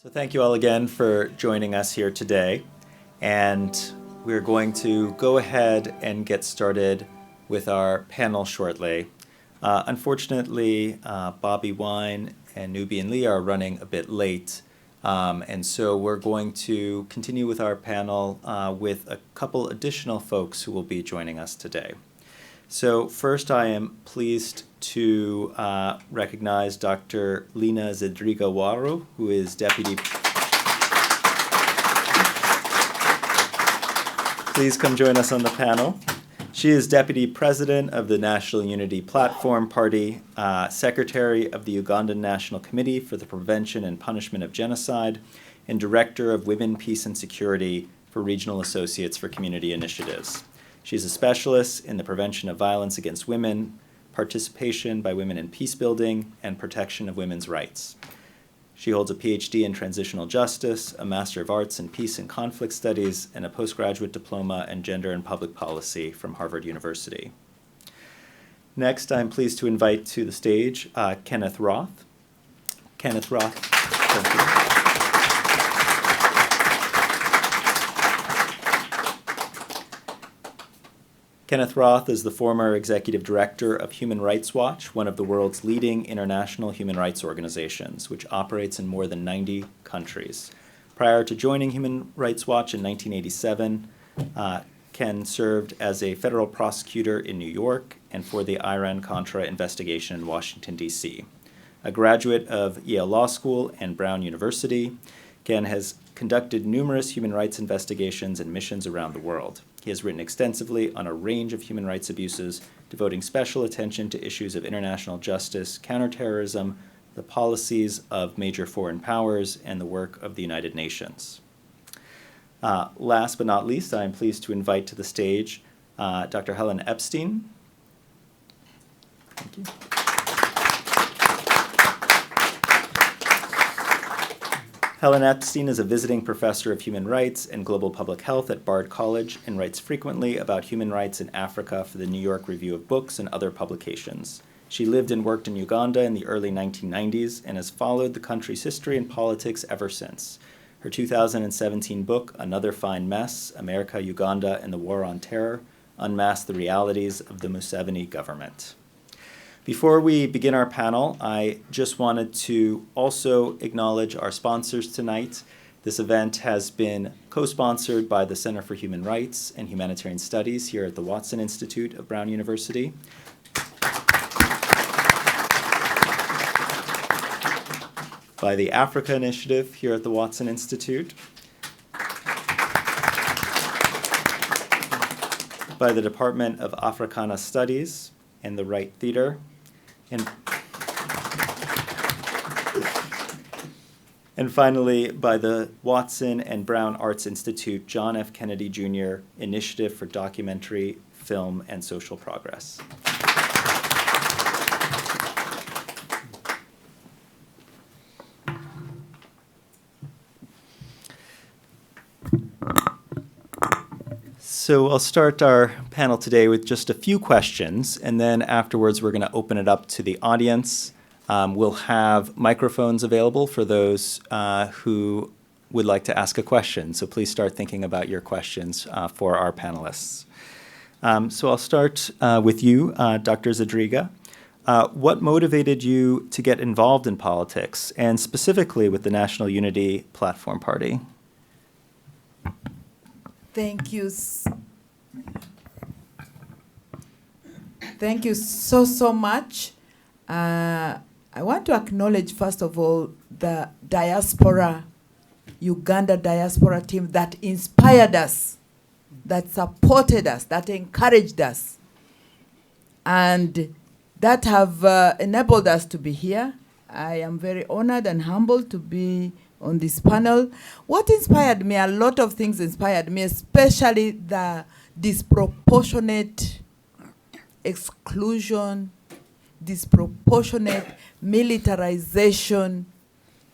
So thank you all again for joining us here today. And we're going to go ahead and get started with our panel shortly. Unfortunately, Bobi Wine and Nubian Li are running a bit late. And so we're going to continue with our panel with a couple additional folks who will be joining us today. So first, I am pleased to recognize Dr. Lina Zedriga-Waru, who is Deputy... Please come join us on the panel. She is Deputy President of the National Unity Platform Party, Secretary of the Ugandan National Committee for the Prevention and Punishment of Genocide, and Director of Women, Peace and Security for Regional Associates for Community Initiatives. She's a specialist in the prevention of violence against women, participation by women in peace building, and protection of women's rights. She holds a PhD in Transitional Justice, a Master of Arts in Peace and Conflict Studies, and a postgraduate diploma in Gender and Public Policy from Harvard University. Next, I'm pleased to invite to the stage Kenneth Roth. Kenneth Roth, thank you. Kenneth Roth is the former executive director of Human Rights Watch, one of the world's leading international human rights organizations, which operates in more than 90 countries. Prior to joining Human Rights Watch in 1987, Ken served as a federal prosecutor in New York and for the Iran-Contra investigation in Washington, D.C. A graduate of Yale Law School and Brown University, Ken has conducted numerous human rights investigations and missions around the world. He has written extensively on a range of human rights abuses, devoting special attention to issues of international justice, counterterrorism, the policies of major foreign powers, and the work of the United Nations. Last but not least, I am pleased to invite to the stage Dr. Helen Epstein. Thank you. Helen Epstein is a visiting professor of human rights and global public health at Bard College and writes frequently about human rights in Africa for the New York Review of Books and other publications. She lived and worked in Uganda in the early 1990s and has followed the country's history and politics ever since. Her 2017 book, Another Fine Mess, America, Uganda, and the War on Terror, unmasked the realities of the Museveni government. Before we begin our panel, I just wanted to also acknowledge our sponsors tonight. This event has been co-sponsored by the Center for Human Rights and Humanitarian Studies here at the Watson Institute of Brown University. By the Africa Initiative here at the Watson Institute. By the Department of Africana Studies and the Wright Theater. And finally, by the Watson and Brown Arts Institute John F. Kennedy Jr. Initiative for Documentary, Film, and Social Progress. So I'll start our panel today with just a few questions, and then afterwards we're going to open it up to the audience. We'll have microphones available for those who would like to ask a question, so please start thinking about your questions for our panelists. So I'll start with you, Dr. Zedriga. What motivated you to get involved in politics, and specifically with the National Unity Platform Party? Thank you. Thank you so much. I want to acknowledge, first of all, the diaspora, Uganda diaspora team that inspired us, that supported us, that encouraged us, and that have enabled us to be here. I am very honored and humbled to be on this panel. What inspired me, a lot of things inspired me, especially the disproportionate exclusion, disproportionate militarization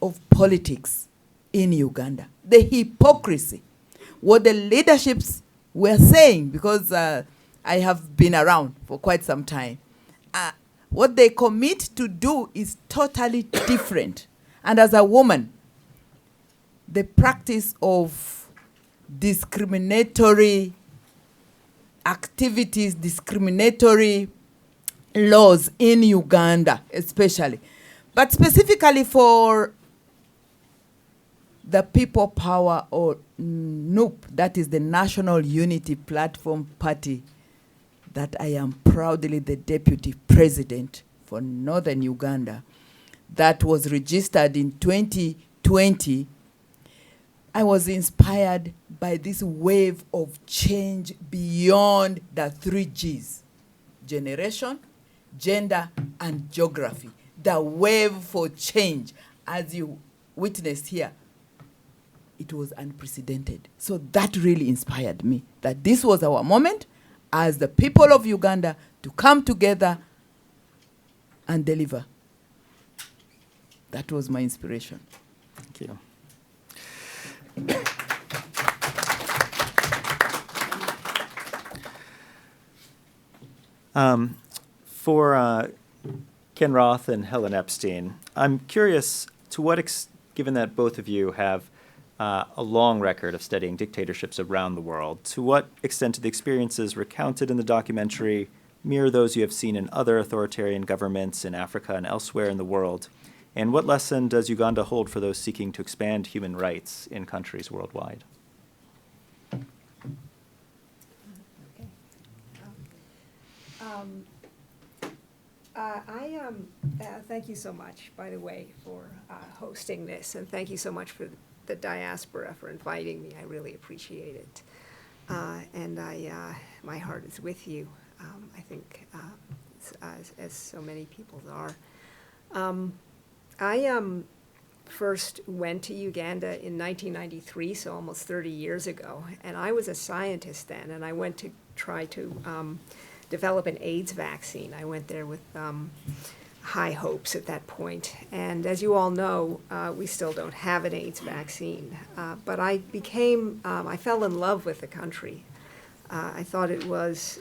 of politics in Uganda. The hypocrisy, what the leaderships were saying, because I have been around for quite some time. What they commit to do is totally different. And as a woman, the practice of discriminatory activities, discriminatory laws in Uganda, especially. But specifically for the People Power, or NUP, that is the National Unity Platform Party, that I am proudly the deputy president for Northern Uganda, that was registered in 2020, I was inspired by this wave of change beyond the 3Gs: generation, gender, and geography. The wave for change, as you witnessed here, it was unprecedented. So that really inspired me, that this was our moment as the people of Uganda to come together and deliver. That was my inspiration. Thank you. For Ken Roth and Helen Epstein, I'm curious to what, given that both of you have a long record of studying dictatorships around the world, to what extent do the experiences recounted in the documentary mirror those you have seen in other authoritarian governments in Africa and elsewhere in the world? And what lesson does Uganda hold for those seeking to expand human rights in countries worldwide? Thank you so much, by the way, for hosting this, and thank you so much for the diaspora for inviting me. I really appreciate it. And my heart is with you, I think, as so many people's are. I first went to Uganda in 1993, so almost 30 years ago, and I was a scientist then, and I went to try to develop an AIDS vaccine. I went there with high hopes at that point, and as you all know, we still don't have an AIDS vaccine, but I fell in love with the country. I thought it was,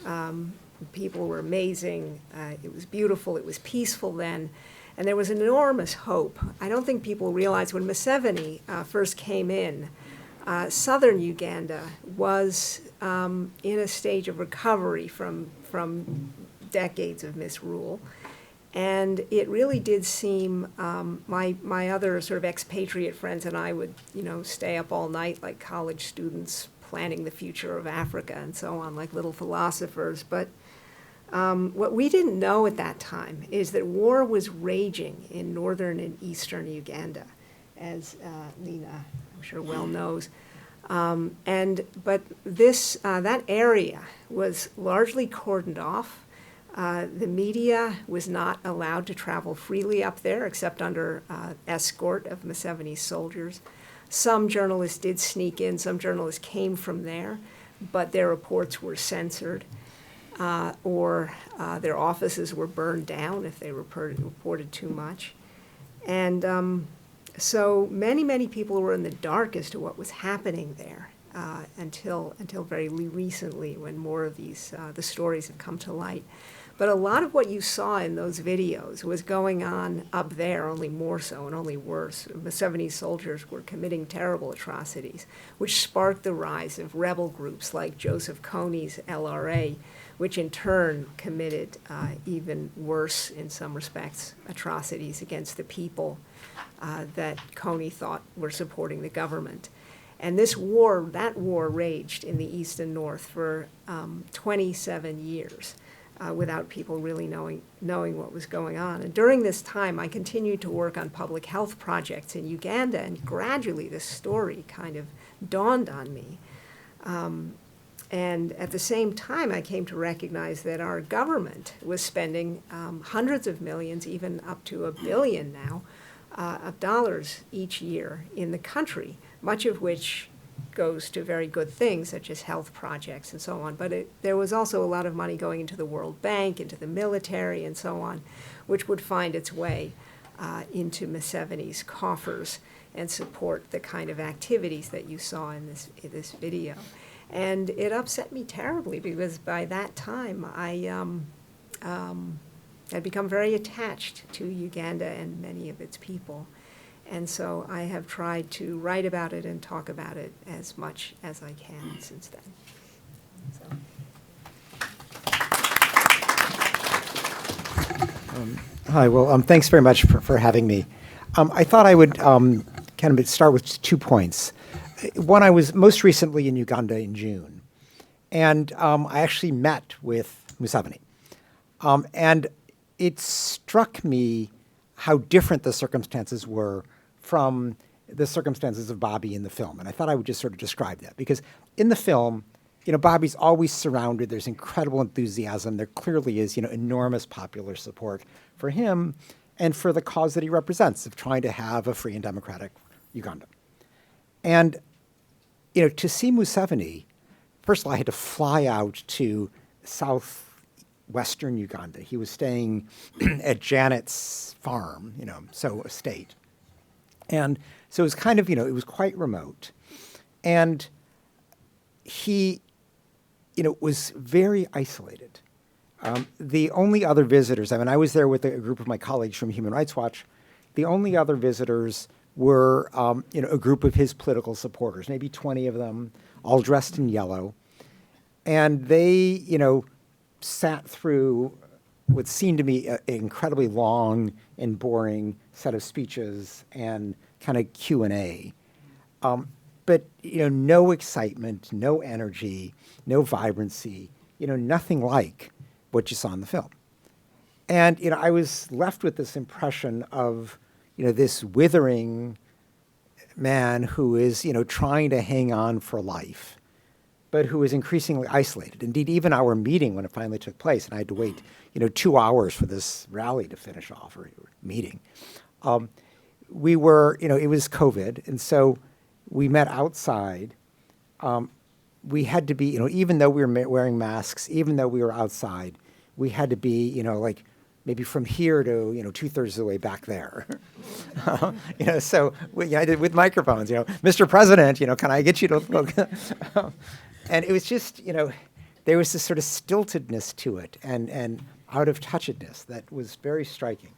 people were amazing, it was beautiful, it was peaceful then, and there was an enormous hope. I don't think people realize when Museveni first came in, southern Uganda was in a stage of recovery from decades of misrule. And it really did seem, my other sort of expatriate friends and I would, stay up all night like college students planning the future of Africa and so on, like little philosophers. But what we didn't know at that time is that war was raging in northern and eastern Uganda, as Lena, I'm sure, well knows. But that area was largely cordoned off. The media was not allowed to travel freely up there except under escort of Museveni's soldiers. Some journalists did sneak in, some journalists came from there, but their reports were censored, or their offices were burned down if they reported too much. And so many people were in the dark as to what was happening there until very recently, when more of these the stories have come to light. But a lot of what you saw in those videos was going on up there, only more so and only worse. Museveni's soldiers were committing terrible atrocities, which sparked the rise of rebel groups like Joseph Kony's LRA, which in turn committed even worse, in some respects, atrocities against the people that Kony thought were supporting the government. And that war raged in the east and north for 27 years. Without people really knowing what was going on. And during this time, I continued to work on public health projects in Uganda, and gradually this story kind of dawned on me. And at the same time, I came to recognize that our government was spending hundreds of millions, even up to $1 billion now, of dollars each year in the country, much of which goes to very good things, such as health projects and so on. But there was also a lot of money going into the World Bank, into the military, and so on, which would find its way into Museveni's coffers and support the kind of activities that you saw in this video. And it upset me terribly, because by that time I had become very attached to Uganda and many of its people. And so I have tried to write about it and talk about it as much as I can since then. So. Hi, well, thanks very much for having me. I thought I would kind of start with 2 points. One, I was most recently in Uganda in June, and I actually met with Museveni. And it struck me how different the circumstances were from the circumstances of Bobby in the film. And I thought I would just sort of describe that, because in the film, Bobby's always surrounded, there's incredible enthusiasm, there clearly is, enormous popular support for him and for the cause that he represents of trying to have a free and democratic Uganda. And, to see Museveni, first of all, I had to fly out to southwestern Uganda. He was staying at Janet's farm, so estate. And so it was kind of, it was quite remote. And he, was very isolated. The only other visitors, I was there with a group of my colleagues from Human Rights Watch. The only other visitors were, a group of his political supporters, maybe 20 of them, all dressed in yellow. And they, sat through what seemed to me an incredibly long and boring set of speeches and kind of Q&A. But, no excitement, no energy, no vibrancy, nothing like what you saw in the film. And, I was left with this impression of, this withering man who is, trying to hang on for life, but who is increasingly isolated. Indeed, even our meeting, when it finally took place, and I had to wait, 2 hours for this rally to finish off, or meeting, we were, it was COVID, and so we met outside. We had to be, even though we were wearing masks, even though we were outside, we had to be, like maybe from here to, 2/3 of the way back there. So I did with microphones, Mr. President, can I get you to, and it was just, there was this sort of stiltedness to it and out of touchedness that was very striking.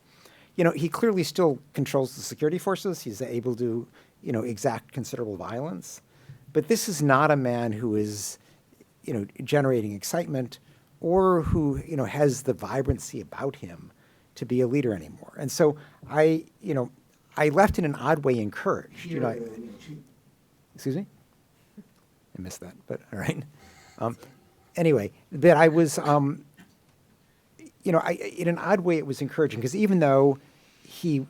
He clearly still controls the security forces. He's able to, exact considerable violence. But this is not a man who is, generating excitement or who, has the vibrancy about him to be a leader anymore. And so I left in an odd way encouraged. Excuse me? I missed that, but all right. Anyway, but I was, in an odd way it was encouraging, because even though he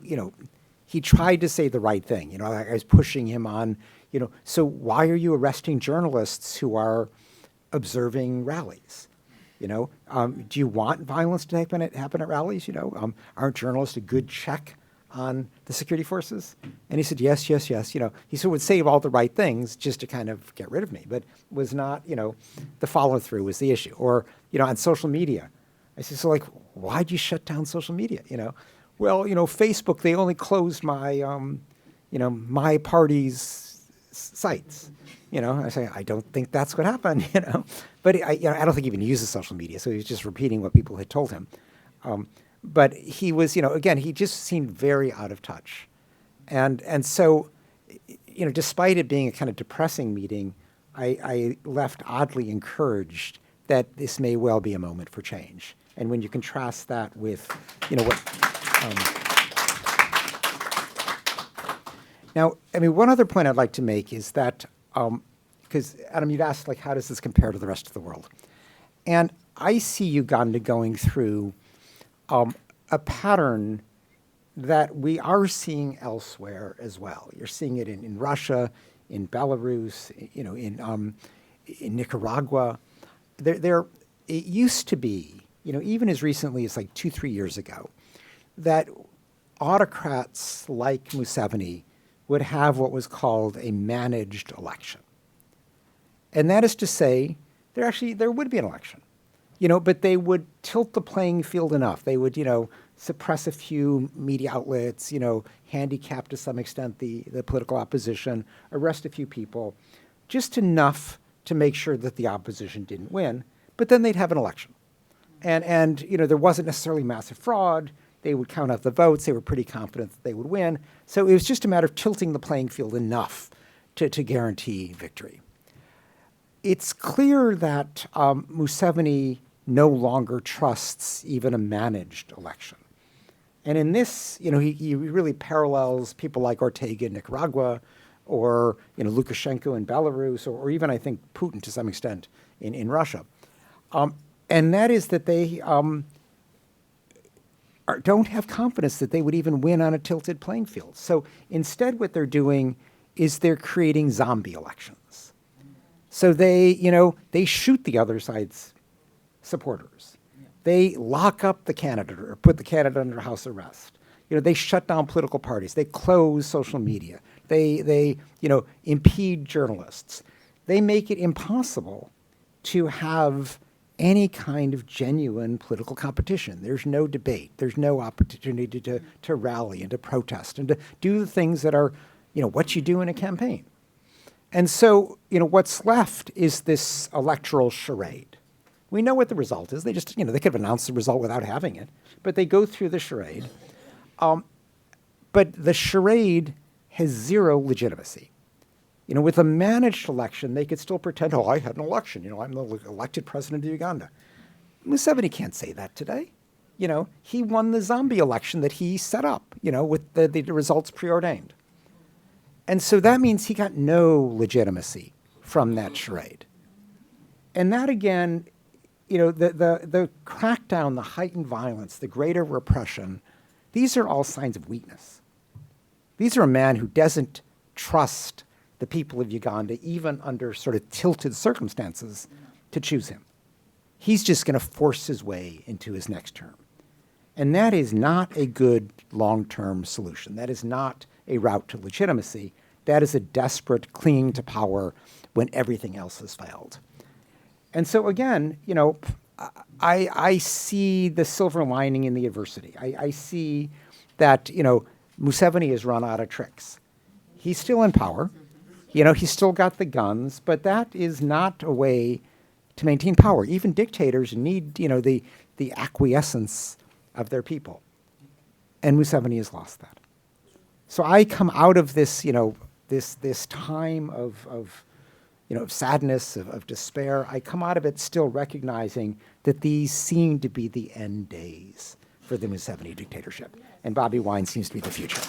tried to say the right thing, I was pushing him on, so why are you arresting journalists who are observing rallies? Do you want violence to happen at rallies? Aren't journalists a good check on the security forces? And he said, yes. He sort of would say all the right things just to kind of get rid of me, but was not, the follow through was the issue. Or, on social media, I said, so why'd you shut down social media? Well, Facebook, they only closed my, my party's sites. I say, I don't think that's what happened, But I don't think he even uses social media, so he was just repeating what people had told him. But he was, again, he just seemed very out of touch. And so, despite it being a kind of depressing meeting, I left oddly encouraged that this may well be a moment for change. And when you contrast that with, what... Now, one other point I'd like to make is that, because, Adam, you'd asked, how does this compare to the rest of the world? And I see Uganda going through a pattern that we are seeing elsewhere as well. You're seeing it in Russia, in Belarus, in Nicaragua. It used to be, even as recently as 2-3 years ago, that autocrats like Museveni would have what was called a managed election. And that is to say, there would be an election, but they would tilt the playing field enough. They would, suppress a few media outlets, handicap to some extent the political opposition, arrest a few people, just enough to make sure that the opposition didn't win, but then they'd have an election. And there wasn't necessarily massive fraud. They would count out the votes. They were pretty confident that they would win. So it was just a matter of tilting the playing field enough to guarantee victory. It's clear that Museveni no longer trusts even a managed election. And in this, he really parallels people like Ortega in Nicaragua, or Lukashenko in Belarus, or even I think Putin to some extent in Russia. And that is that they don't have confidence that they would even win on a tilted playing field. So instead what they're doing is they're creating zombie elections. So they shoot the other side's supporters. They lock up the candidate or put the candidate under house arrest. They shut down political parties. They close social media. They impede journalists. They make it impossible to have any kind of genuine political competition. There's no debate. There's no opportunity to rally and to protest and to do the things that are, what you do in a campaign. And so, what's left is this electoral charade. We know what the result is. They just, they could have announced the result without having it, but they go through the charade. But the charade has zero legitimacy. With a managed election, they could still pretend, I had an election. I'm the elected president of Uganda. Museveni can't say that today. He won the zombie election that he set up, with the results preordained. And so that means he got no legitimacy from that charade. And that, again, the crackdown, the heightened violence, the greater repression, these are all signs of weakness. These are a man who doesn't trust the people of Uganda, even under sort of tilted circumstances, to choose him. He's just going to force his way into his next term. And that is not a good long-term solution. That is not a route to legitimacy. That is a desperate clinging to power when everything else has failed. And so again, I see the silver lining in the adversity. I see that, Museveni has run out of tricks. He's still in power. He's still got the guns, but that is not a way to maintain power. Even dictators need, the acquiescence of their people. And Museveni has lost that. So I come out of this, this time of sadness, of despair. I come out of it still recognizing that these seem to be the end days for the Museveni dictatorship. And Bobi Wine seems to be the future.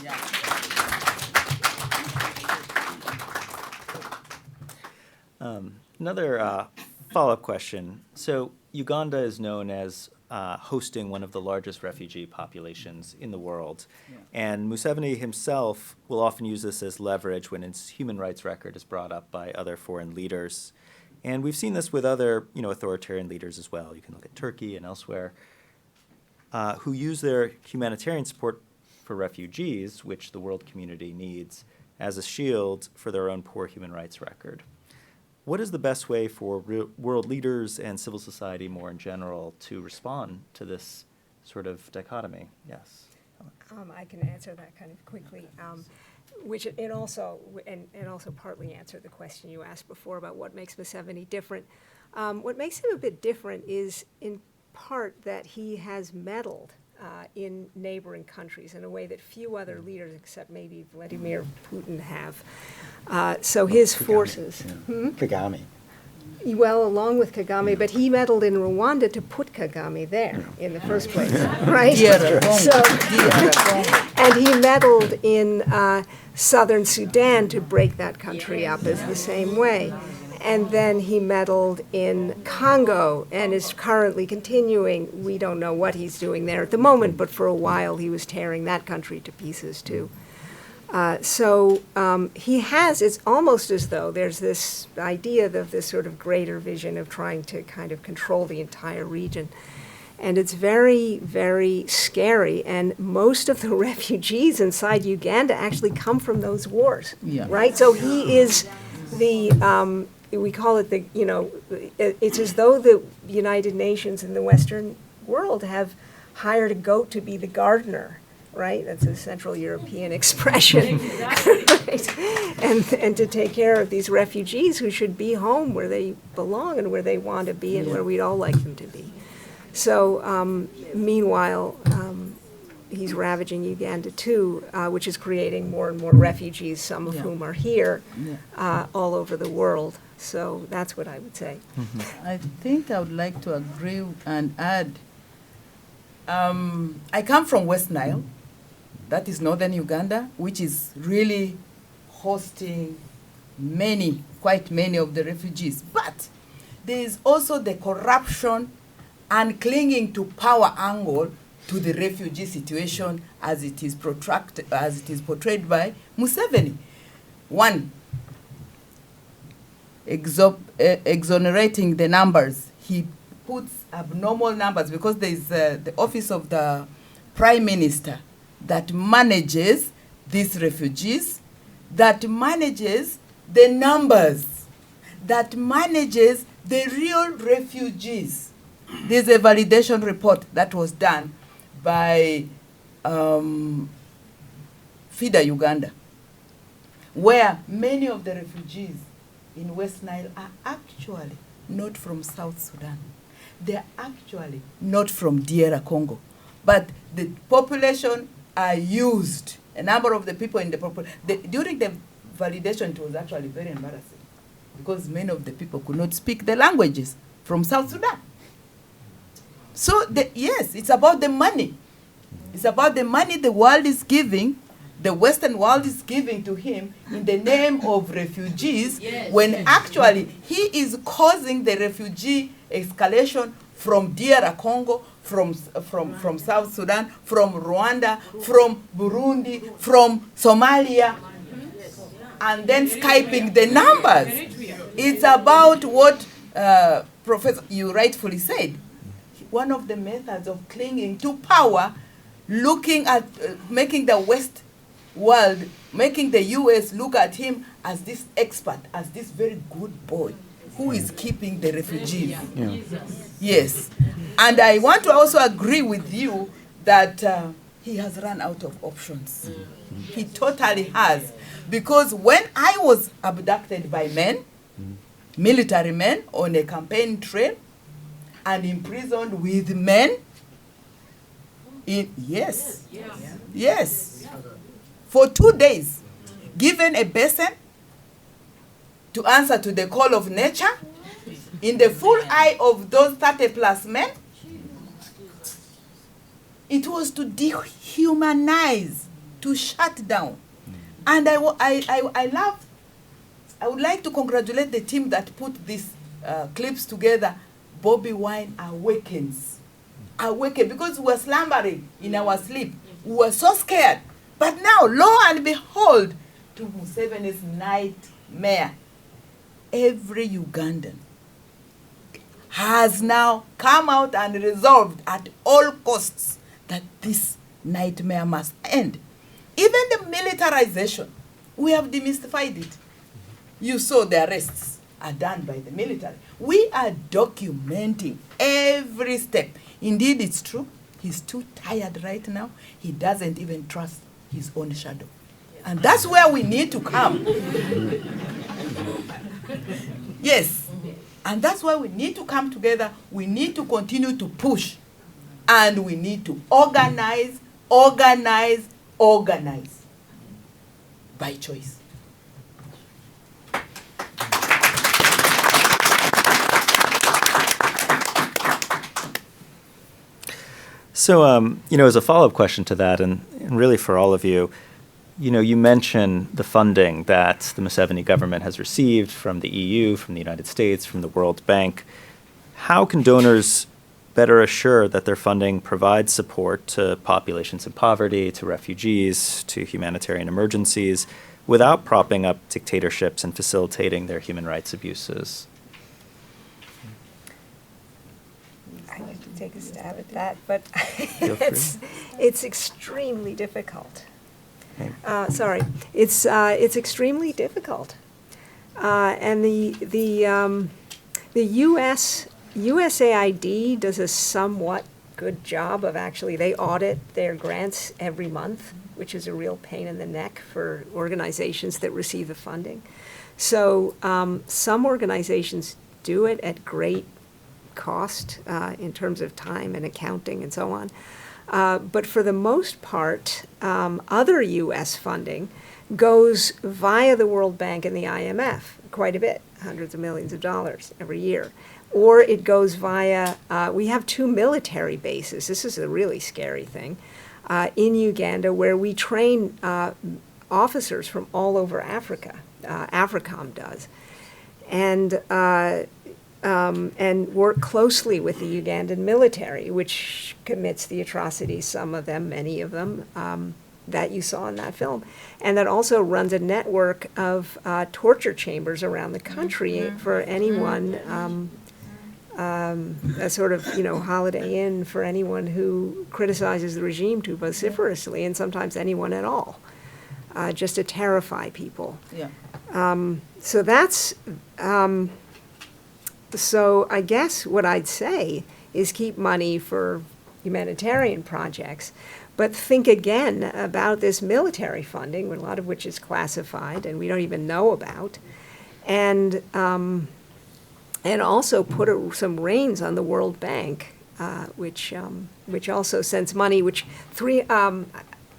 Another follow-up question. So Uganda is known as hosting one of the largest refugee populations in the world. Yeah. And Museveni himself will often use this as leverage when his human rights record is brought up by other foreign leaders. And we've seen this with other authoritarian leaders as well. You can look at Turkey and elsewhere, who use their humanitarian support for refugees, which the world community needs, as a shield for their own poor human rights record. What is the best way for world leaders and civil society more in general to respond to this sort of dichotomy? Yes. I can answer that kind of quickly, which it also partly answered the question you asked before about what makes Museveni different. What makes him a bit different is in part that he has meddled in neighboring countries in a way that few other leaders, except maybe Vladimir Putin, have. So his forces... Kagame. Well, along with Kagame, but he meddled in Rwanda to put Kagame there in the first place, right? And he meddled in southern Sudan to break that country up as the same way. And then he meddled in Congo and is currently continuing. We don't know what he's doing there at the moment, but for a while he was tearing that country to pieces too. He has, it's almost as though there's this idea of this sort of greater vision of trying to kind of control the entire region. And it's very, very scary. And most of the refugees inside Uganda actually come from those wars, right? So he is the... we call it it's as though the United Nations and the Western world have hired a goat to be the gardener, right? That's a Central European expression. Right? And to take care of these refugees who should be home where they belong and where they want to be and where we'd all like them to be. So meanwhile, he's ravaging Uganda too, which is creating more and more refugees, some of Yeah. whom are here, Yeah. all over the world. So that's what I would say. I think I would like to agree and add. I come from West Nile, that is northern Uganda, which is really hosting quite many of the refugees. But there is also the corruption and clinging to power angle to the refugee situation as it is portrayed by Museveni. One, exonerating the numbers. He puts abnormal numbers because there is the office of the Prime Minister that manages these refugees, that manages the numbers, that manages the real refugees. There's a validation report that was done by FIDA Uganda, where many of the refugees in West Nile are actually not from South Sudan. They're actually not from DR Congo. But the population are used, a number of the people in the population, during the validation it was actually very embarrassing because many of the people could not speak the languages from South Sudan. So yes, it's about the money. It's about the money the world is giving, the Western world is giving to him in the name of refugees, when actually he is causing the refugee escalation from DR Congo, from South Sudan, from Rwanda, from Burundi, from Somalia, and then Skyping the numbers. It's about what Professor, you rightfully said, one of the methods of clinging to power, looking at, making the West world, making the US look at him as this expert, as this very good boy who is keeping the refugees. Yeah. Yes. And I want to also agree with you that he has run out of options. He totally has. Because when I was abducted by men, military men, on a campaign trail, and imprisoned with men, yes, for 2 days, given a basin to answer to the call of nature, in the full eye of those 30+ men, it was to dehumanize, to shut down. And I would like to congratulate the team that put these clips together. Bobi Wine Awakens. Awaken, because we were slumbering in our sleep. We were so scared. But now, lo and behold, to Museveni's nightmare, every Ugandan has now come out and resolved at all costs that this nightmare must end. Even the militarization, we have demystified it. You saw the arrests are done by the military. We are documenting every step. Indeed, it's true. He's too tired right now. He doesn't even trust his own shadow. And that's where we need to come. Yes. And that's why we need to come together. We need to continue to push. And we need to organize by choice. So, as a follow-up question to that, and really for all of you, you mention the funding that the Museveni government has received from the EU, from the United States, from the World Bank. How can donors better assure that their funding provides support to populations in poverty, to refugees, to humanitarian emergencies, without propping up dictatorships and facilitating their human rights abuses? I'd like to take a stab at that, but Feel free. it's extremely difficult. Okay. It's extremely difficult, and the USAID does a somewhat good job of actually, they audit their grants every month, which is a real pain in the neck for organizations that receive the funding. So some organizations do it at great cost in terms of time and accounting and so on. But for the most part, other U.S. funding goes via the World Bank and the IMF quite a bit, hundreds of millions of dollars every year. Or it goes via, we have 2 military bases, this is a really scary thing, in Uganda where we train officers from all over Africa, AFRICOM does, and work closely with the Ugandan military, which commits the atrocities, some of them, many of them, that you saw in that film. And that also runs a network of torture chambers around the country for anyone, a sort of, Holiday Inn for anyone who criticizes the regime too vociferously, and sometimes anyone at all, just to terrify people. Yeah. So that's, so I guess what I'd say is keep money for humanitarian projects, but think again about this military funding, a lot of which is classified and we don't even know about, and also put some reins on the World Bank, which also sends money,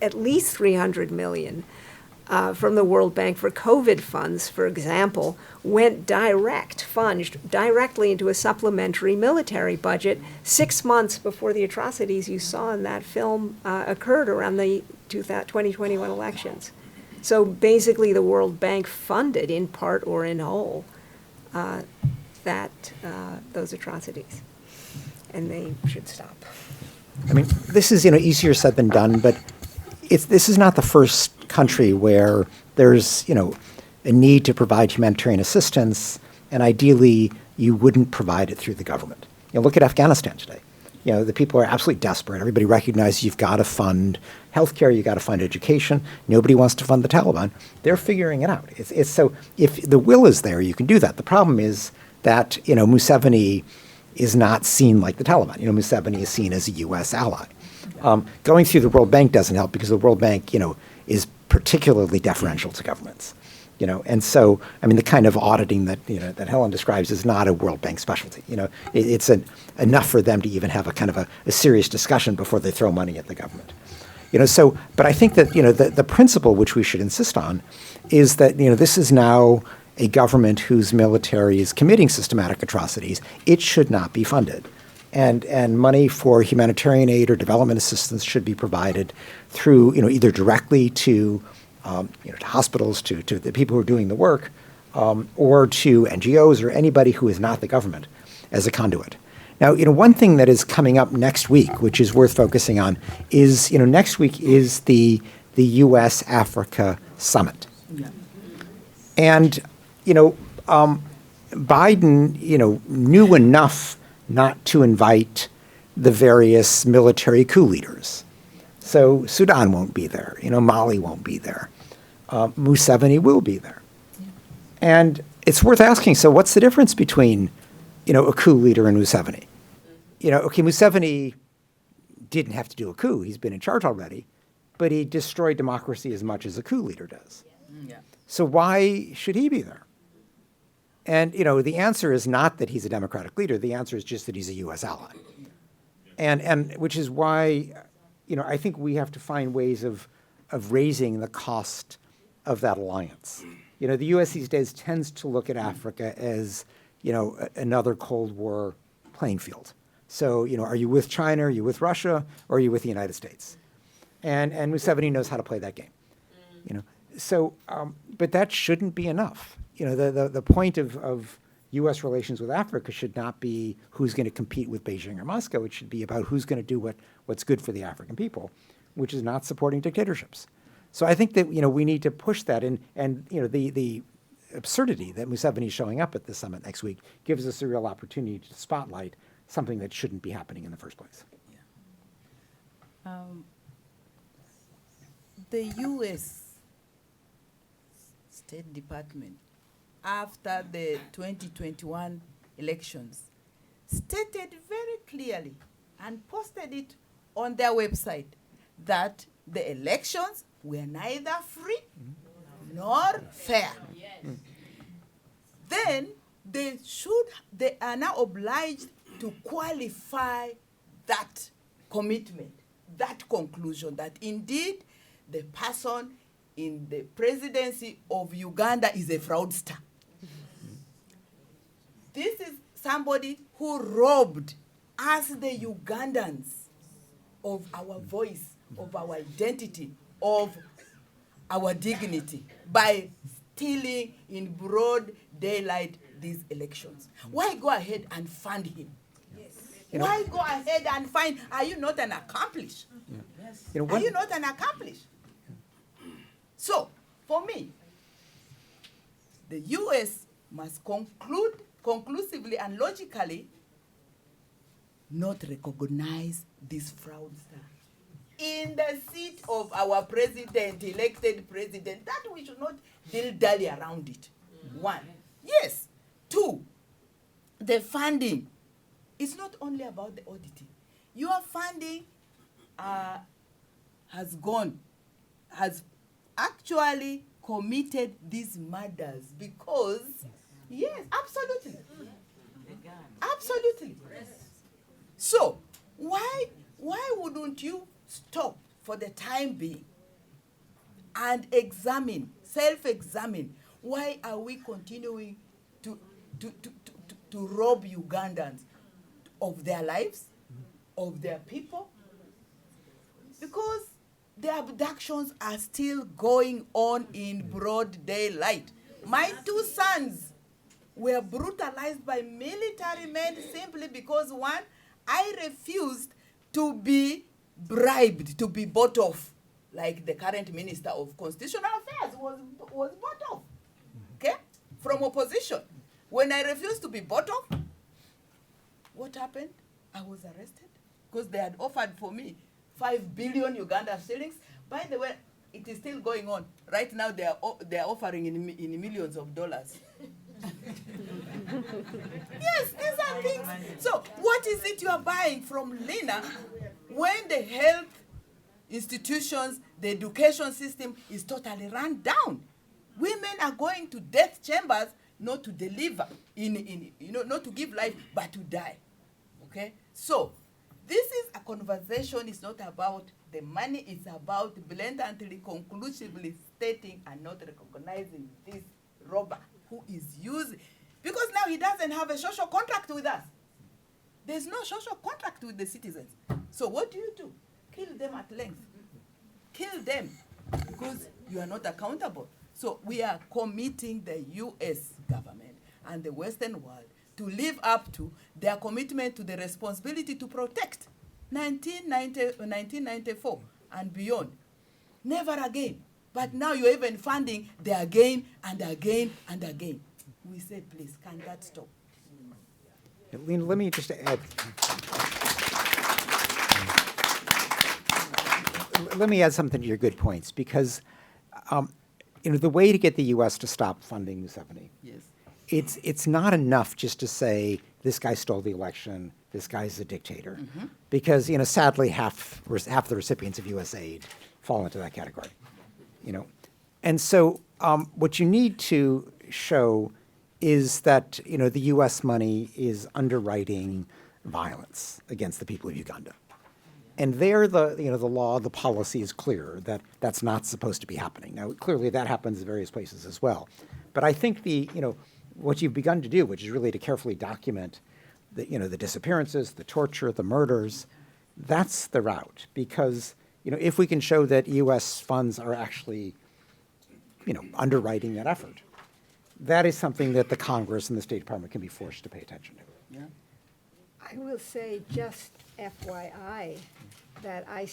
at least 300 million from the World Bank for COVID funds, for example, went funged directly into a supplementary military budget 6 months before the atrocities you saw in that film occurred around the 2021 elections. So basically the World Bank funded, in part or in whole, those atrocities. And they should stop. I mean, this is easier said than done, but this is not the first country where there's a need to provide humanitarian assistance, and ideally you wouldn't provide it through the government. Look at Afghanistan today. The people are absolutely desperate. Everybody recognizes you've got to fund healthcare, you've got to fund education. Nobody wants to fund the Taliban. They're figuring it out. It's so if the will is there, you can do that. The problem is that Museveni is not seen like the Taliban. Museveni is seen as a U.S. ally. Going through the World Bank doesn't help because the World Bank, is particularly deferential to governments. And so, I mean, the kind of auditing that that Helen describes is not a World Bank specialty. It's enough for them to even have a kind of a serious discussion before they throw money at the government. So, but I think that the principle which we should insist on is that this is now a government whose military is committing systematic atrocities. It should not be funded. And money for humanitarian aid or development assistance should be provided through, either directly to hospitals, to the people who are doing the work, or to NGOs or anybody who is not the government as a conduit. Now, one thing that is coming up next week, which is worth focusing on, is, next week is the U.S.-Africa summit. Yeah. And, Biden, knew enough not to invite the various military coup leaders. So Sudan won't be there, Mali won't be there. Museveni will be there. Yeah. And it's worth asking, so what's the difference between, a coup leader and Museveni? Okay, Museveni didn't have to do a coup. He's been in charge already, but he destroyed democracy as much as a coup leader does. Yeah. So why should he be there? And, the answer is not that he's a democratic leader. The answer is just that he's a U.S. ally. And which is why, I think we have to find ways of raising the cost of that alliance. The U.S. these days tends to look at Africa as, another Cold War playing field. So, are you with China, are you with Russia, or are you with the United States? And Museveni knows how to play that game. So, but that shouldn't be enough. The point of U.S. relations with Africa should not be who's going to compete with Beijing or Moscow. It should be about who's going to do what's good for the African people, which is not supporting dictatorships. So I think that we need to push that, and the absurdity that Museveni is showing up at this summit next week gives us a real opportunity to spotlight something that shouldn't be happening in the first place. Yeah. The U.S. State Department, after the 2021 elections, stated very clearly and posted it on their website that the elections were neither free nor fair. Yes. Then they are now obliged to qualify that commitment, that conclusion that indeed the person in the presidency of Uganda is a fraudster. This is somebody who robbed us, the Ugandans, of our voice, of our identity, of our dignity by stealing in broad daylight these elections. Why go ahead and fund him? Why go ahead and find, are you not an accomplice? Are you not an accomplice? So, for me, the US must conclude conclusively and logically not recognize this fraudster in the seat of our president, elected president, that we should not dilly-dally around it. One. Yes. Two, the funding. It's not only about the auditing. Your funding has actually committed these murders because, yes, absolutely. Absolutely. So, why wouldn't you stop for the time being and self-examine, why are we continuing to rob Ugandans of their lives, of their people? Because the abductions are still going on in broad daylight. My two sons were brutalized by military men simply because, one, I refused to be bribed, to be bought off, like the current Minister of Constitutional Affairs was bought off, okay, from opposition. When I refused to be bought off, what happened? I was arrested because they had offered for me 5 billion Uganda shillings. By the way, it is still going on. Right now, they are offering in millions of dollars. Yes, these are things. So, what is it you are buying from Lina when the health institutions, the education system is totally run down? Women are going to death chambers not to deliver, not to give life, but to die. Okay? So, this is a conversation. It's not about the money. It's about blatantly, conclusively stating and not recognizing this robber who is using. Because now he doesn't have a social contract with us. There's no social contract with the citizens. So what do? Kill them at length. Kill them because you are not accountable. So we are committing the US government and the Western world to live up to their commitment to the responsibility to protect 1994 and beyond. Never again. But now you're even funding the again and again and again. We say, please, can that stop? Lena, let me just add. Let me add something to your good points, because the way to get the U.S. to stop funding Museveni, Yes. it's not enough just to say this guy stole the election, this guy's a dictator, because sadly half the recipients of U.S. aid fall into that category, and so what you need to show is that the U.S. money is underwriting violence against the people of Uganda. And there, the law, the policy is clear that that's not supposed to be happening. Now, clearly, that happens in various places as well. But I think what you've begun to do, which is really to carefully document the disappearances, the torture, the murders, that's the route. Because if we can show that U.S. funds are actually underwriting that effort, that is something that the Congress and the State Department can be forced to pay attention to. Yeah. I will say, just FYI, that I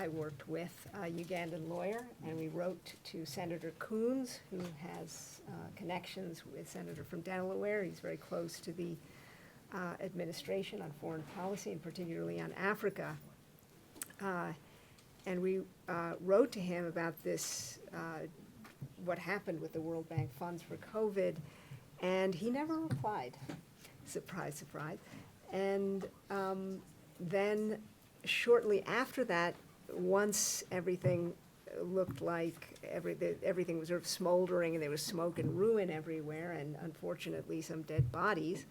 worked with a Ugandan lawyer, and we wrote to Senator Coons, who has connections with Senator from Delaware. He's very close to the administration on foreign policy, and particularly on Africa. And we wrote to him about this, what happened with the World Bank funds for COVID, and he never replied. Surprise, surprise. And then shortly after that, once everything looked like everything was sort of smoldering and there was smoke and ruin everywhere and unfortunately some dead bodies.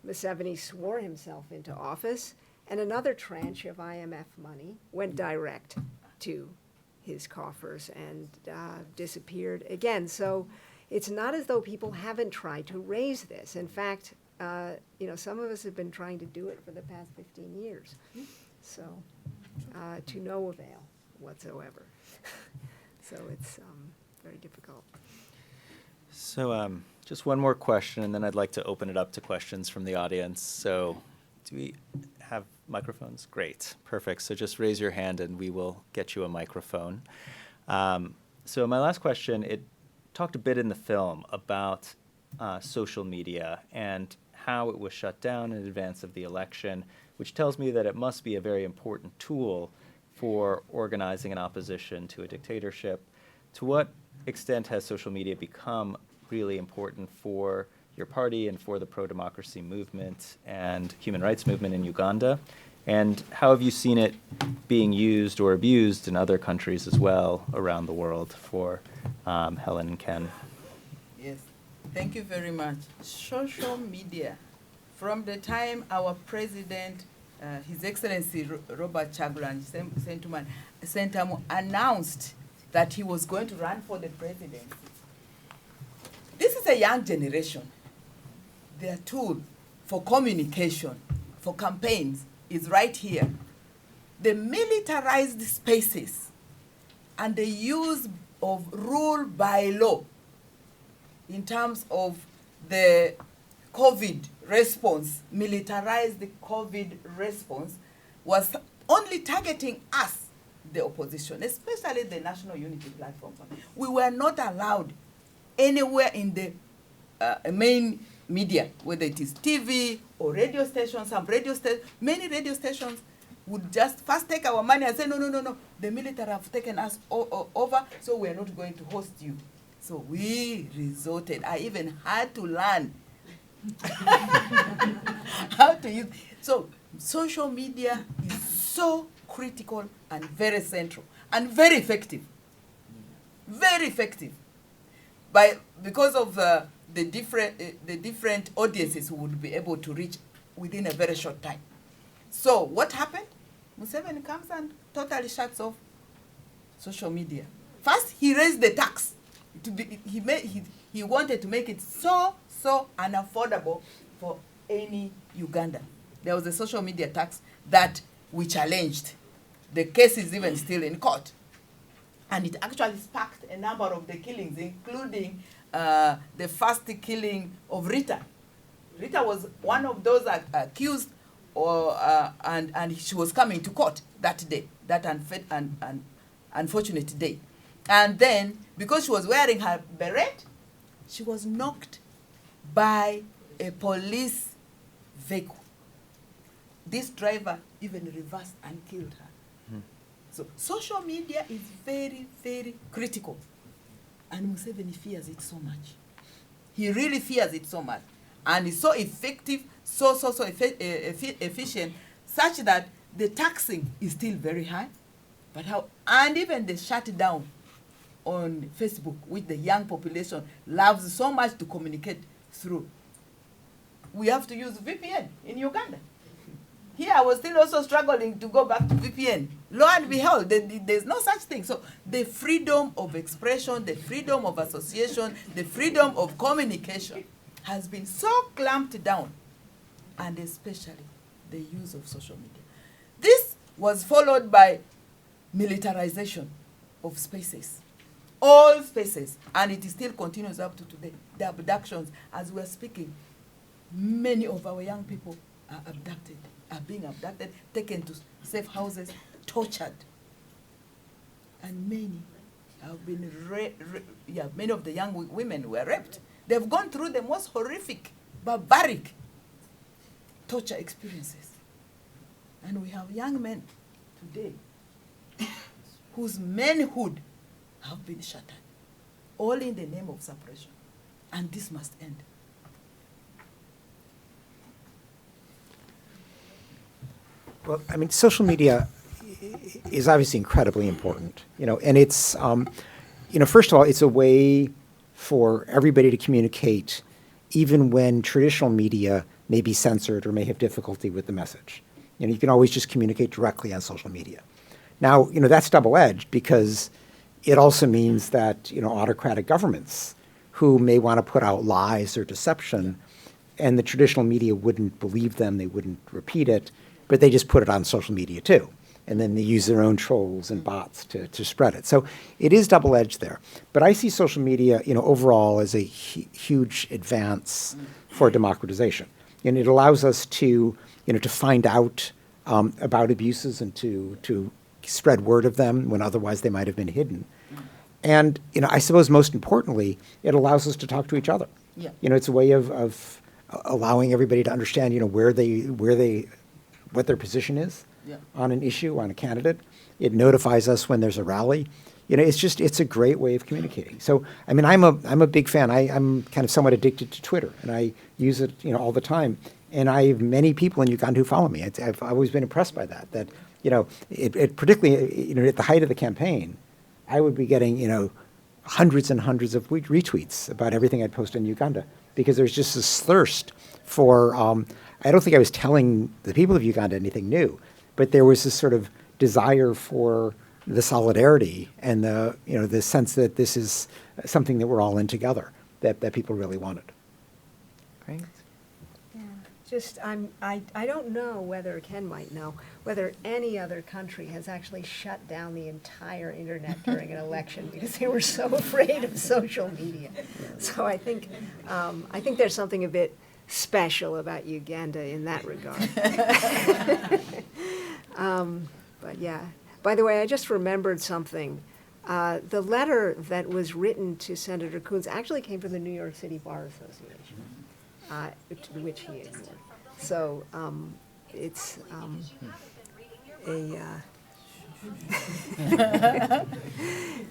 Museveni swore himself into office, and another tranche of IMF money went direct to his coffers and disappeared again. So it's not as though people haven't tried to raise this. In fact, some of us have been trying to do it for the past 15 years. So to no avail whatsoever. So it's very difficult. So just one more question, and then I'd like to open it up to questions from the audience. So do we have microphones? Great, perfect. So just raise your hand and we will get you a microphone. So my last question, it talked a bit in the film about social media and how it was shut down in advance of the election, which tells me that it must be a very important tool for organizing an opposition to a dictatorship. To what extent has social media become really important for your party and for the pro-democracy movement and human rights movement in Uganda? And how have you seen it being used or abused in other countries as well around the world for Helen and Ken? Yes, thank you very much. Social media, from the time our president, His Excellency Robert Chagulanyi Sentamu announced that he was going to run for the presidency. This is a young generation. Their tool for communication, for campaigns, is right here. The militarized spaces and the use of rule by law in terms of the COVID response, militarized COVID response, was only targeting us, the opposition, especially the National Unity Platform. We were not allowed anywhere in the main media, whether it is TV or radio stations, many radio stations would just first take our money and say, no, the military have taken us over, so we are not going to host you. So we resorted. I even had to learn how to use. So social media is so critical and very central and very effective. Very effective. Because of the different audiences who would be able to reach within a very short time. So what happened? Museveni comes and totally shuts off social media. First, he raised the tax. He wanted to make it so unaffordable for any Ugandan. There was a social media tax that we challenged. The case is even still in court. And it actually sparked a number of the killings, including the first killing of Rita. Rita was one of those accused, and she was coming to court that day, that unfortunate day. And then, because she was wearing her beret, she was knocked by a police vehicle. This driver even reversed and killed her. So social media is very, very critical. And Museveni fears it so much. He really fears it so much. And it's so effective, so efficient, such that the taxing is still very high. And even the shutdown on Facebook, which the young population loves so much to communicate through. We have to use VPN in Uganda. Here I was still also struggling to go back to VPN. Lo and behold, there's no such thing. So the freedom of expression, the freedom of association, the freedom of communication has been so clamped down, and especially the use of social media. This was followed by militarization of spaces, all spaces, and it still continues up to today. The abductions, as we're speaking, many of our young people are abducted, are being abducted, taken to safe houses, tortured. And many have been many of the young women were raped. They've gone through the most horrific, barbaric torture experiences. And we have young men today whose manhood have been shattered, all in the name of suppression. And this must end. Well, I mean, social media is obviously incredibly important, and it's, first of all, it's a way for everybody to communicate even when traditional media may be censored or may have difficulty with the message. You can always just communicate directly on social media. Now, that's double-edged because it also means that, autocratic governments who may want to put out lies or deception, and the traditional media wouldn't believe them, they wouldn't repeat it, but they just put it on social media too. And then they use their own trolls and bots to spread it. So it is double-edged there. But I see social media, overall as a huge advance for democratization. And it allows us to, to find out about abuses and to spread word of them when otherwise they might have been hidden. And, I suppose most importantly, it allows us to talk to each other. Yeah. It's a way of allowing everybody to understand, what their position is. Yeah. On an issue, on a candidate. It notifies us when there's a rally. It's a great way of communicating. So, I'm a big fan. I'm kind of somewhat addicted to Twitter, and I use it, all the time. And I have many people in Uganda who follow me. I've always been impressed by that. That, it particularly, at the height of the campaign, I would be getting, hundreds and hundreds of retweets about everything I'd post in Uganda because there's just this thirst for. I don't think I was telling the people of Uganda anything new. But there was this sort of desire for the solidarity and the sense that this is something that we're all in together, that people really wanted. Great. Yeah. Just, I don't know whether, Ken might know, whether any other country has actually shut down the entire internet during an election because they were so afraid of social media. So I think there's something a bit special about Uganda in that regard. But yeah, by the way, I just remembered something. The letter that was written to Senator Coons actually came from the New York City Bar Association, which he ignored. So it's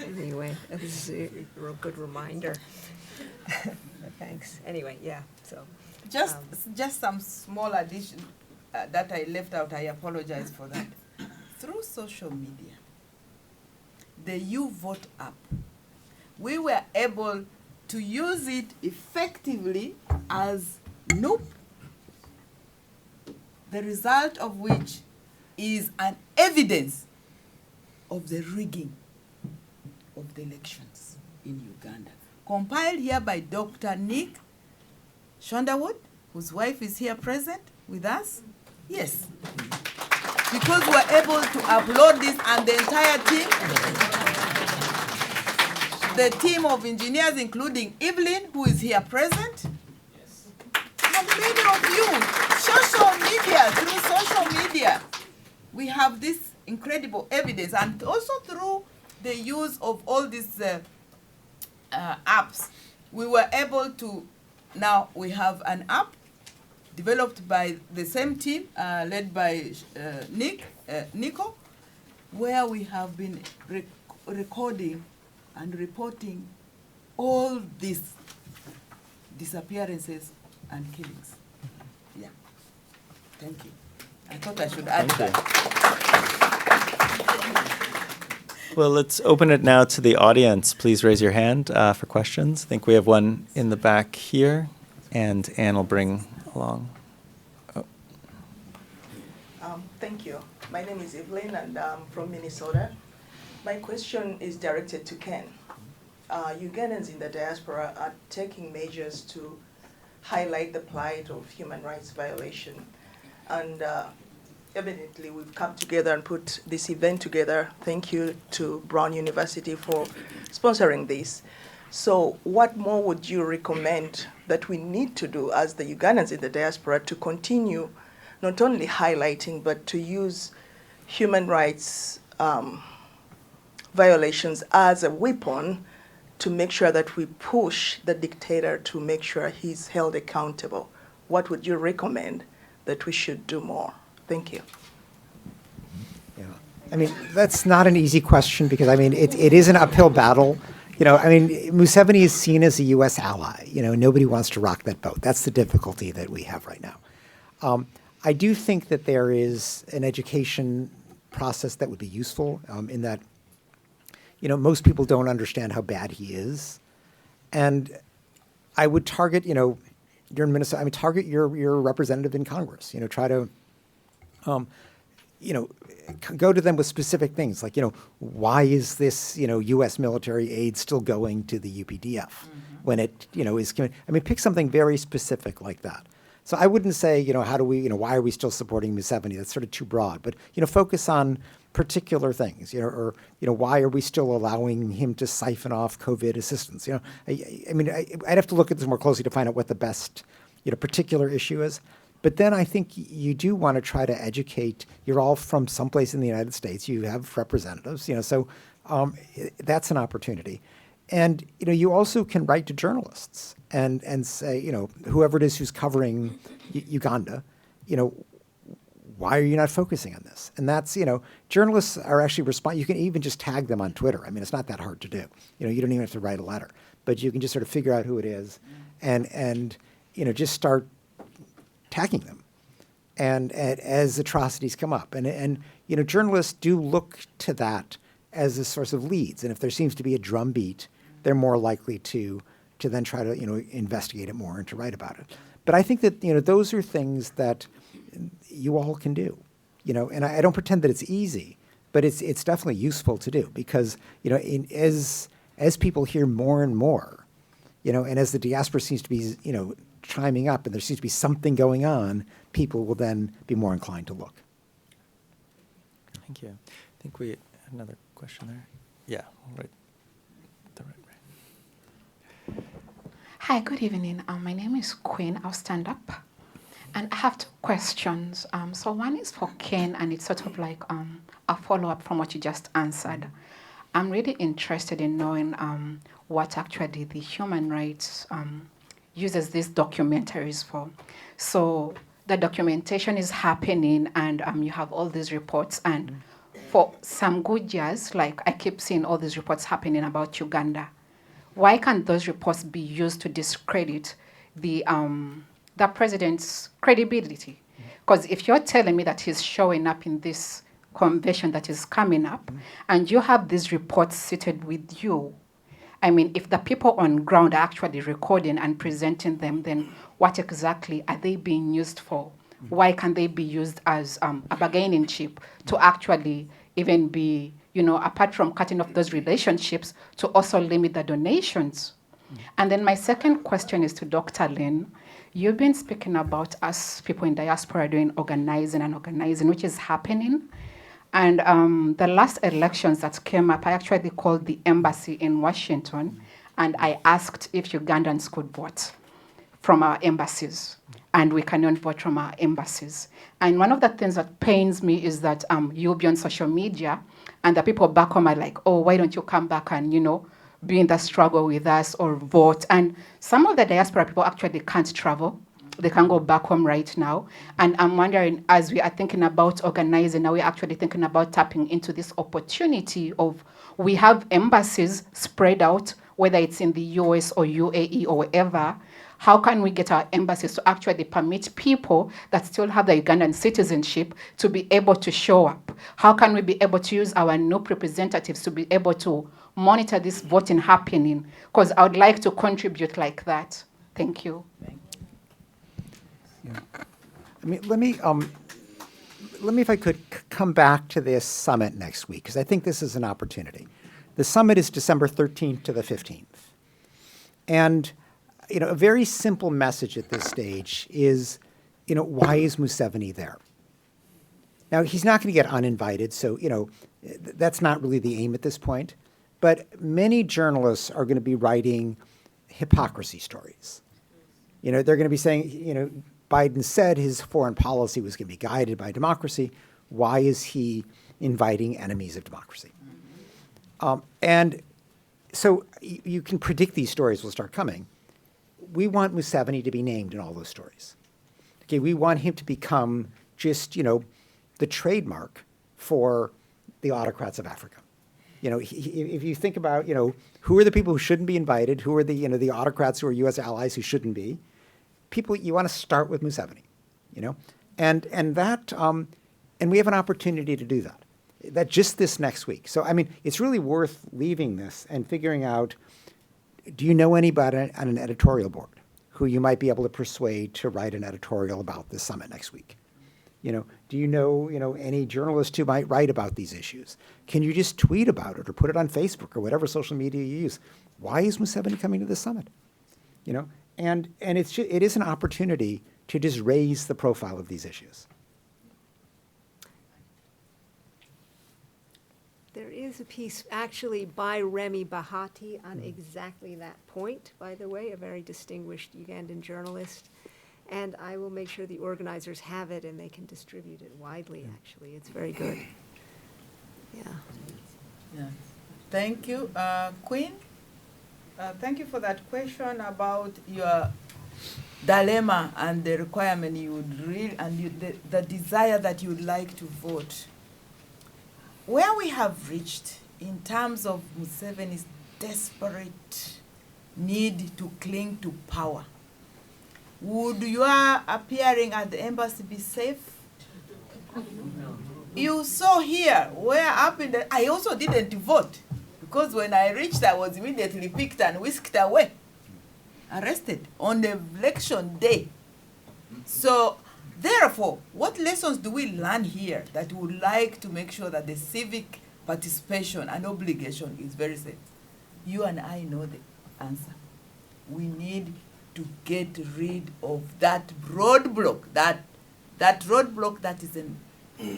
anyway, this is a real good reminder. Thanks. Anyway, yeah, so. Just some small addition that I left out. I apologize for that. Through social media, the You Vote app, we were able to use it effectively as Noop, the result of which is an evidence of the rigging of the elections in Uganda. Compiled here by Dr. Nick Shondawood, whose wife is here present with us. Yes. Because we're able to upload this and the entire team, the team of engineers, including Evelyn, who is here present, and many of you, through social media, we have this incredible evidence, and also through the use of all these apps, we were able to, now we have an app developed by the same team, led by Nico, where we have been recording and reporting all these disappearances and killings. Yeah. Thank you. I thought I should add that. Well, let's open it now to the audience. Please raise your hand for questions. I think we have one in the back here, and Anne will bring along. Oh. Thank you. My name is Evelyn, and I'm from Minnesota. My question is directed to Ken. Ugandans in the diaspora are taking measures to highlight the plight of human rights violation. And evidently, we've come together and put this event together. Thank you to Brown University for sponsoring this. So what more would you recommend that we need to do as the Ugandans in the diaspora to continue not only highlighting, but to use human rights violations as a weapon to make sure that we push the dictator to make sure he's held accountable? What would you recommend that we should do more? Thank you. Yeah, I mean, that's not an easy question because, I mean, it is an uphill battle. You know, I mean, Museveni is seen as a U.S. ally. You know, nobody wants to rock that boat. That's the difficulty that we have right now. I do think that there is an education process that would be useful in that, most people don't understand how bad he is. And I would target, you're in Minnesota, target your representative in Congress, try to, go to them with specific things like, why is this, U.S. military aid still going to the UPDF when it, is, pick something very specific like that. So I wouldn't say, how do we, why are we still supporting Museveni? That's sort of too broad, but, focus on particular things, or, why are we still allowing him to siphon off COVID assistance? I'd have to look at this more closely to find out what the best, particular issue is. But then I think you do want to try to educate. You're all from someplace in the United States. You have representatives, so that's an opportunity. And, you also can write to journalists and say, whoever it is who's covering Uganda, why are you not focusing on this? And that's, journalists are actually you can even just tag them on Twitter. It's not that hard to do. You don't even have to write a letter, but you can just sort of figure out who it is and just start tagging them and as atrocities come up. And journalists do look to that as a source of leads. And if there seems to be a drumbeat, they're more likely to then try to, investigate it more and to write about it. But I think that, those are things that you all can do, and I don't pretend that it's easy, but it's definitely useful to do because, as people hear more and more, and as the diaspora seems to be, chiming up and there seems to be something going on, people will then be more inclined to look. Thank you. I think we had another question there. Yeah, right. Hi, good evening. My name is Queen. I'll stand up. And I have two questions. So one is for Ken, and it's sort of like a follow-up from what you just answered. I'm really interested in knowing what actually the human rights uses these documentaries for. So the documentation is happening, and you have all these reports. And for some good years, like I keep seeing all these reports happening about Uganda. Why can't those reports be used to discredit the president's credibility? Because if you're telling me that he's showing up in this convention that is coming up, and you have these reports seated with you, if the people on ground are actually recording and presenting them, then what exactly are they being used for? Why can't they be used as a bargaining chip to actually even be, apart from cutting off those relationships, to also limit the donations? And then my second question is to Dr. Lin. You've been speaking about us people in diaspora doing organizing, which is happening. And the last elections that came up, I actually called the embassy in Washington, and I asked if Ugandans could vote from our embassies, and we cannot vote from our embassies. And one of the things that pains me is that you'll be on social media, and the people back home are like, oh, why don't you come back and, be in the struggle with us or vote? And some of the diaspora people actually can't travel. They can go back home right now. And I'm wondering, as we are thinking about organizing, are we actually thinking about tapping into this opportunity of, we have embassies spread out, whether it's in the US or UAE or wherever. How can we get our embassies to actually permit people that still have the Ugandan citizenship to be able to show up? How can we be able to use our new representatives to be able to monitor this voting happening? Because I would like to contribute like that. Thank you. Yeah. Let me, if I could come back to this summit next week, because I think this is an opportunity. The summit is December 13th to the 15th. And, a very simple message at this stage is, why is Museveni there? Now, he's not going to get uninvited, so, that's not really the aim at this point. But many journalists are going to be writing hypocrisy stories. They're going to be saying, Biden said his foreign policy was going to be guided by democracy. Why is he inviting enemies of democracy? And so you can predict these stories will start coming. We want Museveni to be named in all those stories. Okay, we want him to become just, the trademark for the autocrats of Africa. If you think about, who are the people who shouldn't be invited? Who are the, the autocrats who are U.S. allies who shouldn't be? People, you want to start with Museveni, and that, and we have an opportunity to do that. that just this next week. So, I mean, it's really worth leaving this and figuring out, do you know anybody on an editorial board who you might be able to persuade to write an editorial about this summit next week? Do you know any journalists who might write about these issues? Can you just tweet about it or put it on Facebook or whatever social media you use? Why is Museveni coming to the summit? And it is an opportunity to just raise the profile of these issues. There is a piece actually by Remy Bahati on exactly that point, by the way, a very distinguished Ugandan journalist. And I will make sure the organizers have it and they can distribute it widely, actually. It's very good. Yeah. Yeah. Thank you. Queen, thank you for that question about your dilemma and the requirement you would read and the desire that you would like to vote. Where we have reached in terms of Museveni's desperate need to cling to power, would your appearing at the embassy be safe? You saw here where I also didn't vote because when I reached, I was immediately picked and whisked away, arrested on the election day. So, therefore, what lessons do we learn here that we would like to make sure that the civic participation and obligation is very safe? You and I know the answer. We need to get rid of that roadblock, that roadblock that is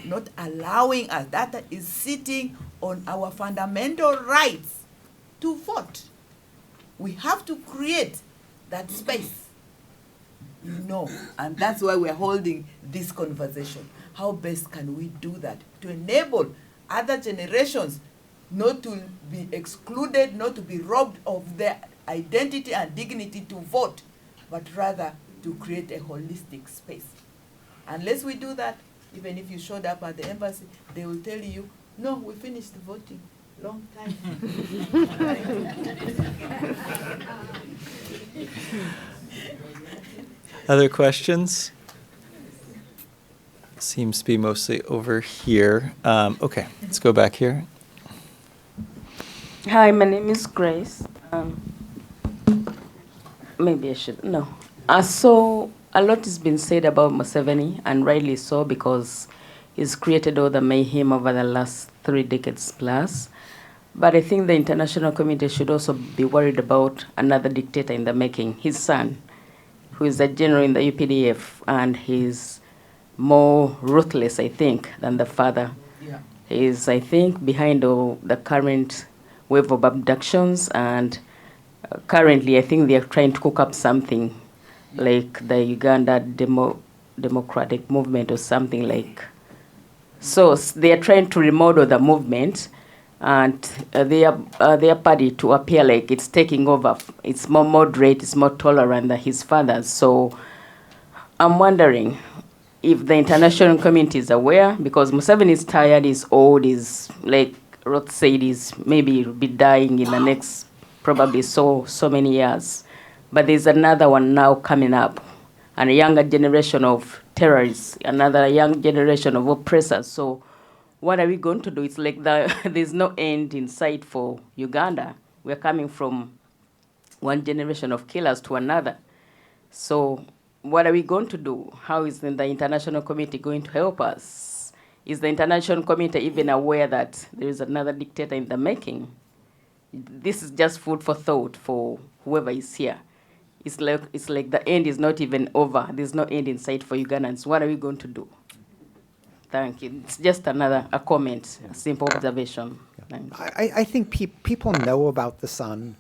not allowing us, that is sitting on our fundamental rights to vote. We have to create that space, and that's why we're holding this conversation. How best can we do that to enable other generations not to be excluded, not to be robbed of their identity and dignity to vote, but rather to create a holistic space. Unless we do that, even if you showed up at the embassy, they will tell you, no, we finished voting long time. Other questions? Seems to be mostly over here. Okay, let's go back here. Hi, my name is Grace. Maybe I should, no. So a lot has been said about Museveni, and rightly so, because he's created all the mayhem over the last 3 decades plus. But I think the international community should also be worried about another dictator in the making, his son, who is a general in the UPDF, and he's more ruthless, I think, than the father. Yeah. He is, I think, behind all the current wave of abductions, and currently I think they are trying to cook up something like the Uganda democratic movement or something like. So they are trying to remodel the movement, and they are party to appear like it's taking over. It's more moderate, it's more tolerant than his father's. So I'm wondering if the international community is aware, because Museveni is tired, he's old, he's like Roth said, he's maybe be dying in the next probably so many years. But there's another one now coming up, and a younger generation of terrorists, another young generation of oppressors. So what are we going to do? It's like there's no end in sight for Uganda. We're coming from one generation of killers to another. So what are we going to do? How is the international community going to help us? Is the international community even aware that there is another dictator in the making? This is just food for thought for whoever is here. It's like the end is not even over. There's no end in sight for Ugandans. What are we going to do? Thank you. It's just a comment, a simple observation. I think people know about the son,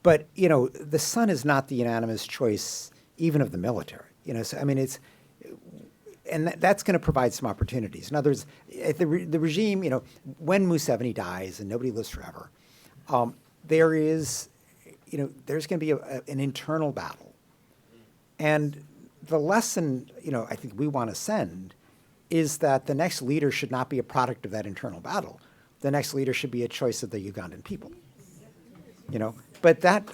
but the son is not the unanimous choice even of the military. So I mean and that's going to provide some opportunities. In other words, the regime, when Museveni dies and nobody lives forever, there's going to be an internal battle, and the lesson, I think we want to send is that the next leader should not be a product of that internal battle. The next leader should be a choice of the Ugandan people. But that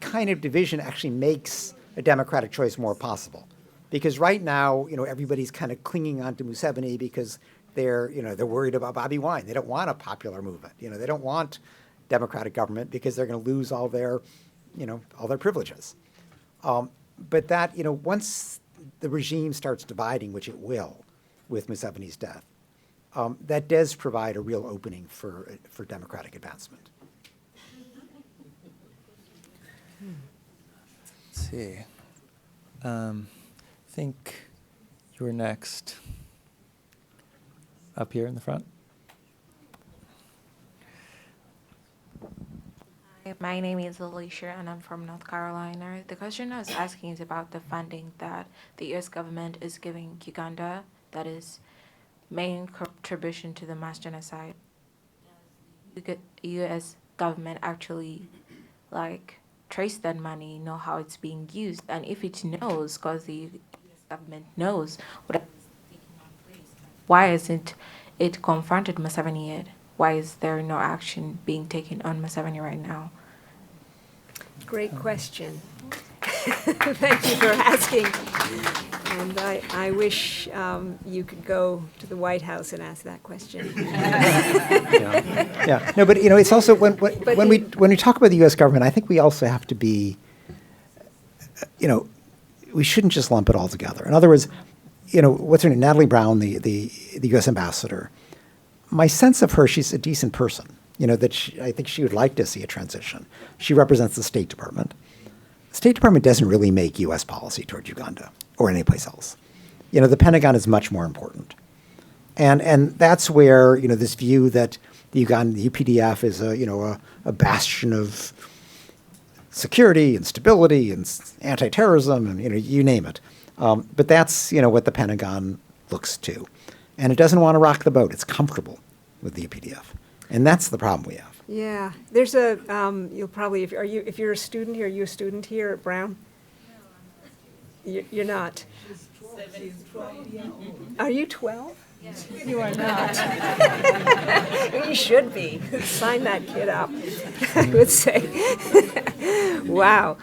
kind of division actually makes a democratic choice more possible. Because right now, everybody's kind of clinging on to Museveni because they're worried about Bobi Wine. They don't want a popular movement. They don't want democratic government because they're going to lose all their privileges. But that, once the regime starts dividing, which it will with Museveni's death, that does provide a real opening for democratic advancement. Let's see. I think you're next. Up here in the front. Hi, my name is Alicia and I'm from North Carolina. The question I was asking is about the funding that the U.S. government is giving Uganda, that is main contribution to the mass genocide. Does the U.S. government actually trace that money, know how it's being used, and if it knows, because the U.S. government knows what is taking place, why isn't it confronted Museveni yet? Why is there no action being taken on Museveni right now? Great question. Thank you for asking. And I wish you could go to the White House and ask that question. Yeah. No, but it's also when we talk about the U.S. government, I think we also have to be, we shouldn't just lump it all together. In other words, what's her name, Natalie Brown, the U.S. ambassador. My sense of her, she's a decent person. I think she would like to see a transition. She represents the State Department. The State Department doesn't really make U.S. policy toward Uganda or anyplace else. The Pentagon is much more important. And that's where, this view that the UPDF is a bastion of security and stability and anti-terrorism and, you name it. But that's, what the Pentagon looks to. And it doesn't want to rock the boat. It's comfortable with the UPDF. And that's the problem we have. Yeah, there's a, you'll probably, if you're a student here, are you a student here at Brown? No, you're not. Are you 12? Yes. You are not. You should be. Sign that kid up, I would say. Wow.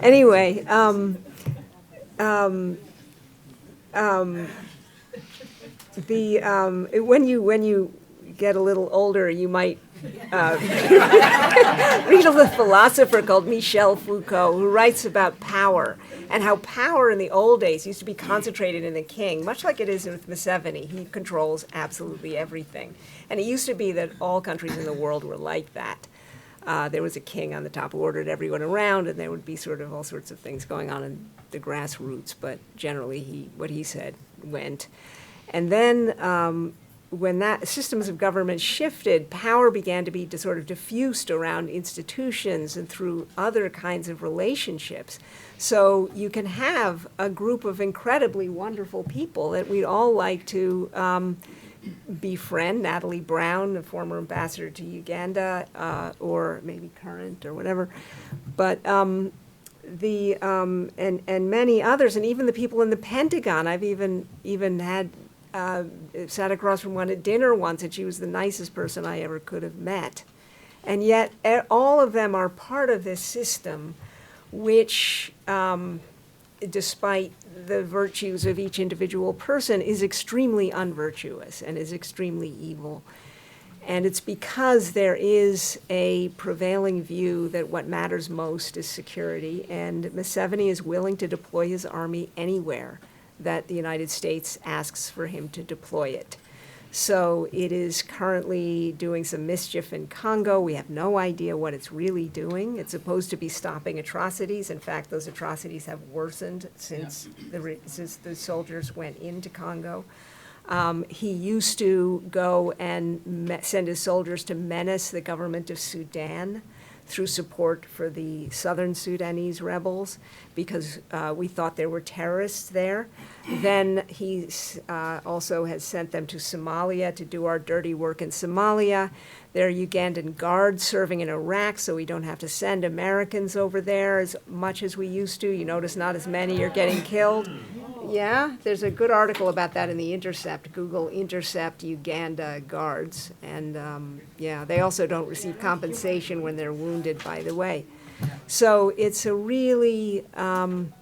Anyway, when you get a little older, you might read of a philosopher called Michel Foucault who writes about power and how power in the old days used to be concentrated in the king, much like it is with Museveni. He controls absolutely everything. And it used to be that all countries in the world were like that. There was a king on the top who ordered everyone around, and there would be sort of all sorts of things going on in the grassroots, but generally what he said went. And then when that systems of government shifted, power began to be sort of diffused around institutions and through other kinds of relationships. So you can have a group of incredibly wonderful people that we'd all like to befriend. Natalie Brown, the former ambassador to Uganda, or maybe current or whatever. But and many others, and even the people in the Pentagon. I've even had sat across from one at dinner once, and she was the nicest person I ever could have met. And yet all of them are part of this system which, despite the virtues of each individual person, is extremely unvirtuous and is extremely evil. And it's because there is a prevailing view that what matters most is security, and Museveni is willing to deploy his army anywhere that the United States asks for him to deploy it. So it is currently doing some mischief in Congo. We have no idea what it's really doing. It's supposed to be stopping atrocities. In fact, those atrocities have worsened since the soldiers went into Congo. He used to go and send his soldiers to menace the government of Sudan through support for the southern Sudanese rebels because we thought there were terrorists there. Then he also has sent them to Somalia to do our dirty work in Somalia. There are Ugandan guards serving in Iraq, so we don't have to send Americans over there as much as we used to. You notice not as many are getting killed. Yeah, there's a good article about that in The Intercept. Google Intercept Uganda guards. And yeah, they also don't receive compensation when they're wounded, by the way. So it's a really, and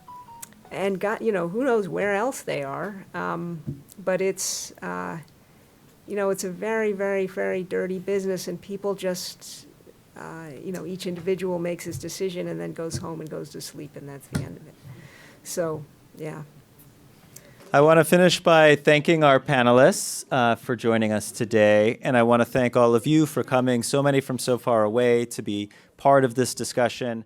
God, you know, who knows where else they are, but it's, you know, it's a very, very, very dirty business, and people just, you know, each individual makes his decision and then goes home and goes to sleep, and that's the end of it. So, yeah. I want to finish by thanking our panelists for joining us today, and I want to thank all of you for coming, so many from so far away, to be part of this discussion.